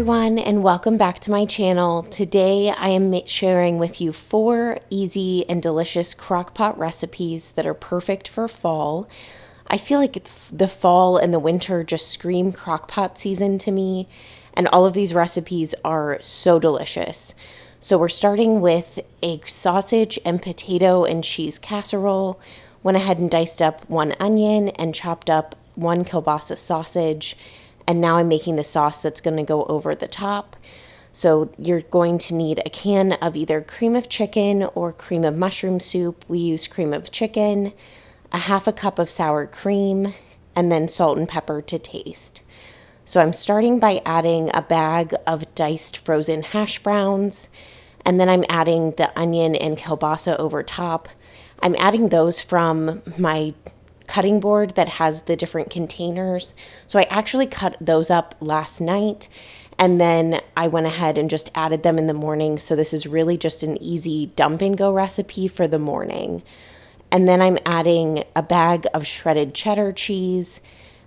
everyone, and welcome back to my channel. Today I am sharing with you 4 easy and delicious crockpot recipes that are perfect for fall. I feel like the fall and the winter just scream crockpot season to me, and all of these recipes are so delicious. So we're starting with a sausage and potato and cheese casserole. Went ahead and diced up 1 onion and chopped up 1 kielbasa sausage. And now I'm making the sauce that's going to go over the top. So you're going to need a can of either cream of chicken or cream of mushroom soup. We use cream of chicken, a half a cup of sour cream, and then salt and pepper to taste. So I'm starting by adding a bag of diced frozen hash browns, and then I'm adding the onion and kielbasa over top. I'm adding those from my cutting board that has the different containers. So I actually cut those up last night, and then I went ahead and just added them in the morning. So this is really just an easy dump and go recipe for the morning. And then I'm adding a bag of shredded cheddar cheese,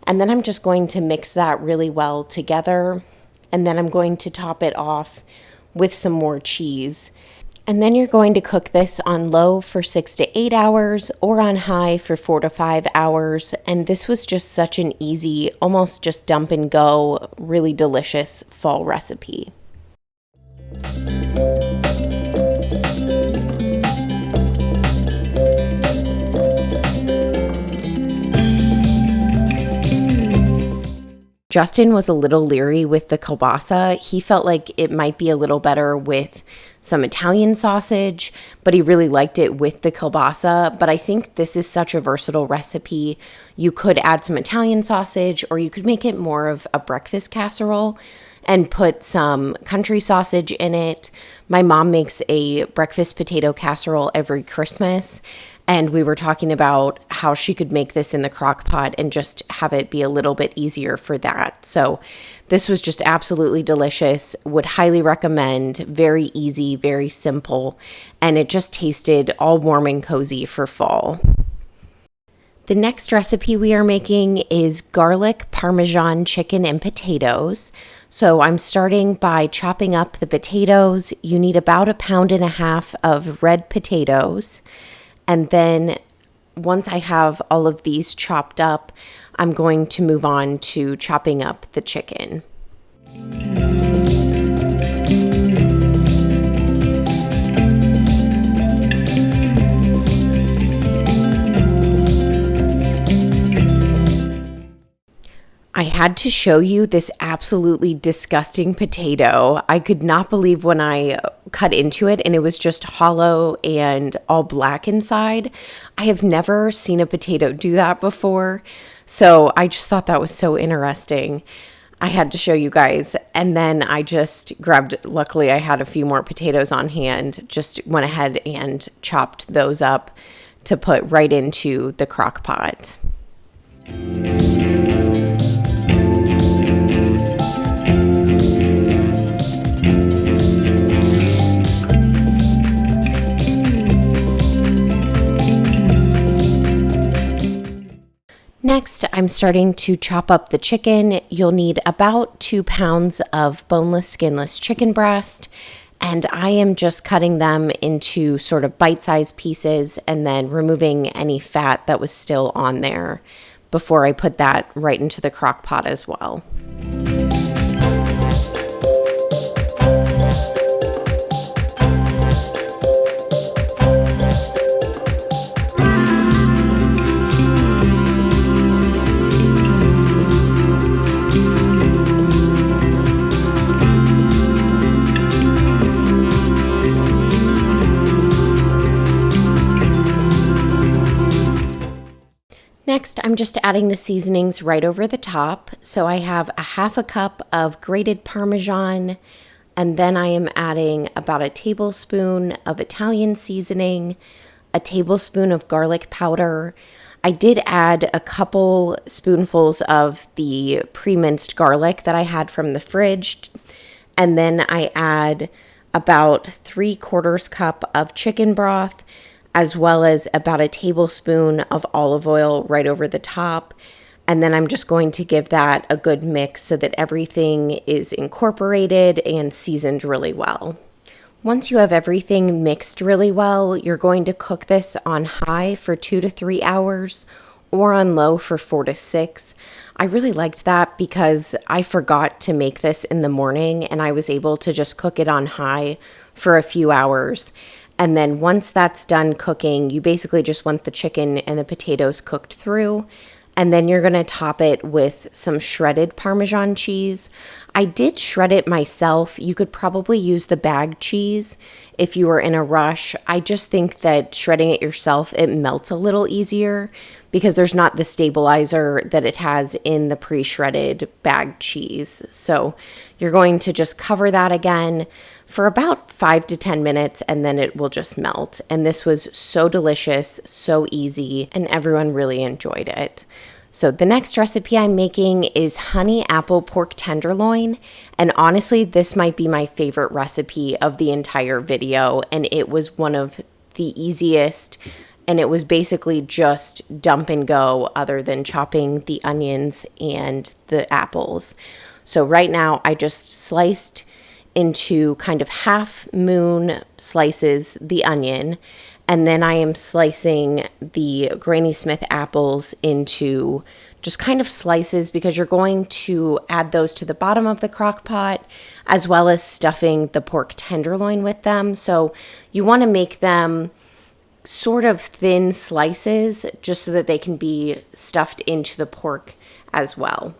and then I'm just going to mix that really well together. And then I'm going to top it off with some more cheese. And then you're going to cook this on low for 6 to 8 hours or on high for 4 to 5 hours. And this was just such an easy, almost just dump and go, really delicious fall recipe. Justin was a little leery with the kielbasa. He felt like it might be a little better with some Italian sausage, but he really liked it with the kielbasa. But I think this is such a versatile recipe. You could add some Italian sausage, or you could make it more of a breakfast casserole and put some country sausage in it. My mom makes a breakfast potato casserole every Christmas, and we were talking about how she could make this in the crock pot and just have it be a little bit easier for that. So this was just absolutely delicious. Would highly recommend. Very easy, very simple, and it just tasted all warm and cozy for fall. The next recipe we are making is garlic Parmesan chicken and potatoes. So I'm starting by chopping up the potatoes. You need about 1.5 pounds of red potatoes. And then once I have all of these chopped up, I'm going to move on to chopping up the chicken. I had to show you this absolutely disgusting potato. I could not believe when I cut into it and it was just hollow and all black inside. I have never seen a potato do that before, so I just thought that was so interesting. I had to show you guys, and then I just grabbed, luckily I had a few more potatoes on hand, just went ahead and chopped those up to put right into the crock pot. Next, I'm starting to chop up the chicken. You'll need about 2 pounds of boneless, skinless chicken breast, and I am just cutting them into sort of bite-sized pieces and then removing any fat that was still on there before I put that right into the crock pot as well. Next, I'm just adding the seasonings right over the top. So I have 1/2 cup of grated Parmesan, and then I am adding about 1 tablespoon of Italian seasoning, 1 tablespoon of garlic powder. I did add a couple spoonfuls of the pre-minced garlic that I had from the fridge, and then I add about 3/4 cup of chicken broth, as well as about 1 tablespoon of olive oil right over the top. And then I'm just going to give that a good mix so that everything is incorporated and seasoned really well. Once you have everything mixed really well, you're going to cook this on high for 2 to 3 hours or on low for 4 to 6. I really liked that because I forgot to make this in the morning and I was able to just cook it on high for a few hours. And then once that's done cooking, you basically just want the chicken and the potatoes cooked through. And then you're going to top it with some shredded Parmesan cheese. I did shred it myself. You could probably use the bagged cheese if you were in a rush. I just think that shredding it yourself, it melts a little easier because there's not the stabilizer that it has in the pre-shredded bagged cheese. So you're going to just cover that again for about 5 to 10 minutes and then it will just melt. And this was so delicious, so easy, and everyone really enjoyed it. So the next recipe I'm making is honey apple pork tenderloin. And honestly, this might be my favorite recipe of the entire video. And it was one of the easiest. And it was basically just dump and go other than chopping the onions and the apples. So right now I just sliced into kind of half moon slices the onion. And then I am slicing the Granny Smith apples into just kind of slices because you're going to add those to the bottom of the crock pot as well as stuffing the pork tenderloin with them. So you want to make them sort of thin slices just so that they can be stuffed into the pork as well.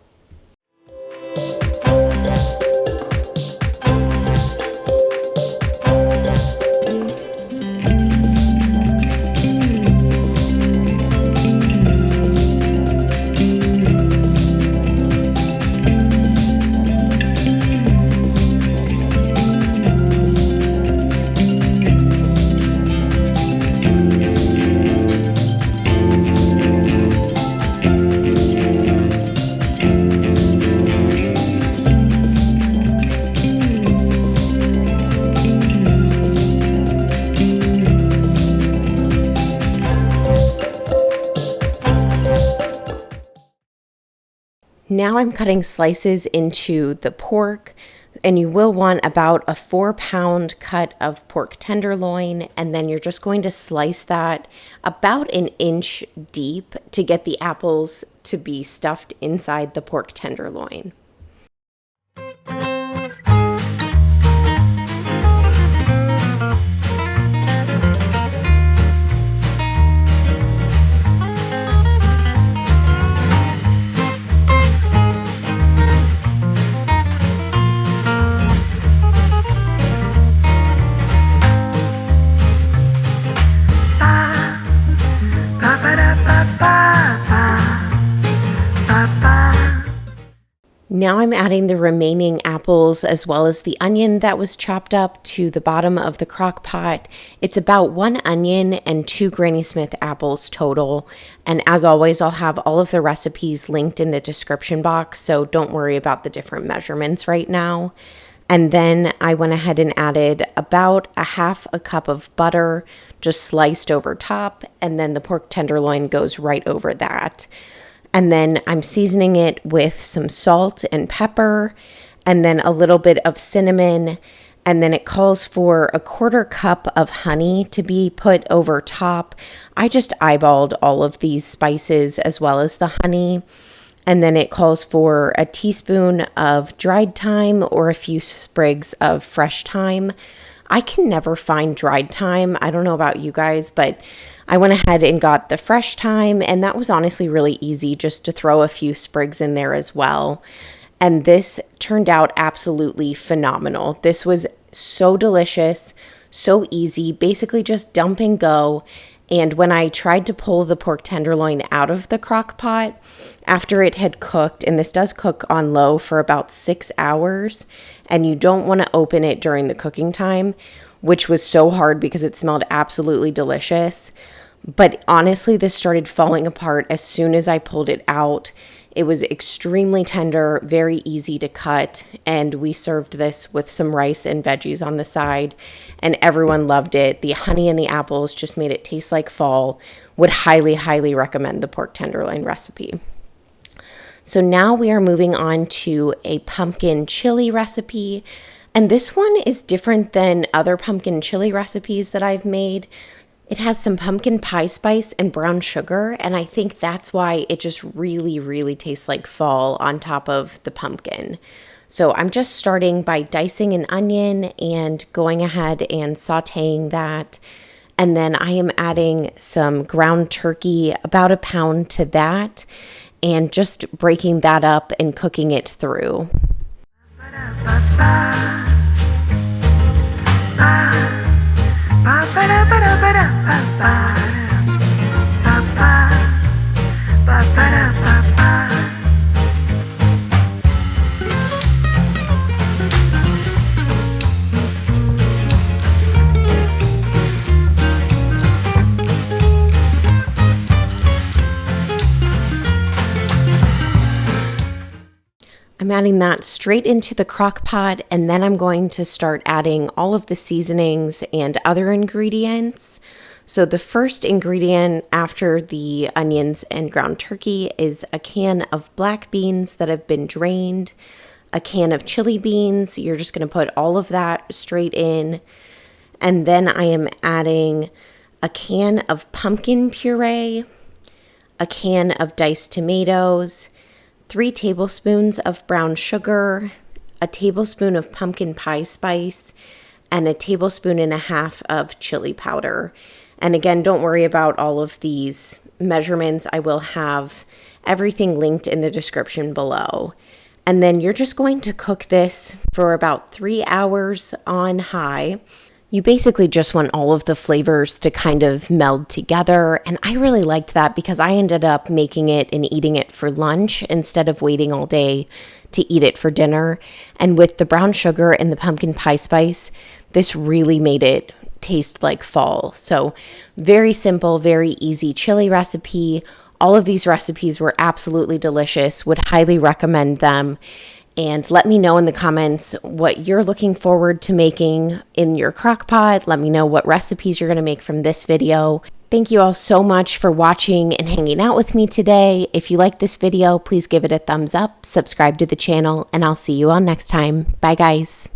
Now I'm cutting slices into the pork, and you will want about a 4-pound cut of pork tenderloin, and then you're just going to slice that about an inch deep to get the apples to be stuffed inside the pork tenderloin. Now I'm adding the remaining apples as well as the onion that was chopped up to the bottom of the crock pot. It's about 1 onion and 2 Granny Smith apples total. And as always, I'll have all of the recipes linked in the description box, so don't worry about the different measurements right now. And then I went ahead and added about a half a cup of butter just sliced over top, and then the pork tenderloin goes right over that. And then I'm seasoning it with some salt and pepper and then a little bit of cinnamon. And then it calls for a 1/4 cup of honey to be put over top. I just eyeballed all of these spices as well as the honey. And then it calls for a teaspoon of dried thyme or a few sprigs of fresh thyme. I can never find dried thyme. I don't know about you guys, but I went ahead and got the fresh thyme, and that was honestly really easy just to throw a few sprigs in there as well. And this turned out absolutely phenomenal. This was so delicious, so easy, basically just dump and go. And when I tried to pull the pork tenderloin out of the crock pot after it had cooked, and this does cook on low for about 6 hours, and you don't want to open it during the cooking time, which was so hard because it smelled absolutely delicious. But honestly, this started falling apart as soon as I pulled it out. It was extremely tender, very easy to cut, and we served this with some rice and veggies on the side, and everyone loved it. The honey and the apples just made it taste like fall. Would highly, highly recommend the pork tenderloin recipe. So now we are moving on to a pumpkin chili recipe. And this one is different than other pumpkin chili recipes that I've made. It has some pumpkin pie spice and brown sugar, and I think that's why it just really, really tastes like fall on top of the pumpkin. So I'm just starting by dicing an onion and going ahead and sauteing that. And then I am adding some ground turkey, about a pound to that, and just breaking that up and cooking it through. I'm adding that straight into the crock pot, and then I'm going to start adding all of the seasonings and other ingredients. So the first ingredient after the onions and ground turkey is a can of black beans that have been drained, a can of chili beans. You're just going to put all of that straight in. And then I am adding a can of pumpkin puree, a can of diced tomatoes, 3 tablespoons of brown sugar, a tablespoon of pumpkin pie spice, and a tablespoon and a half of chili powder. And again, don't worry about all of these measurements. I will have everything linked in the description below. And then you're just going to cook this for about 3 hours on high. You basically just want all of the flavors to kind of meld together. And I really liked that because I ended up making it and eating it for lunch instead of waiting all day to eat it for dinner. And with the brown sugar and the pumpkin pie spice, this really made it taste like fall. So very simple, very easy chili recipe. All of these recipes were absolutely delicious. Would highly recommend them. And let me know in the comments what you're looking forward to making in your crock pot. Let me know what recipes you're going to make from this video. Thank you all so much for watching and hanging out with me today. If you like this video, please give it a thumbs up, subscribe to the channel, and I'll see you all next time. Bye, guys.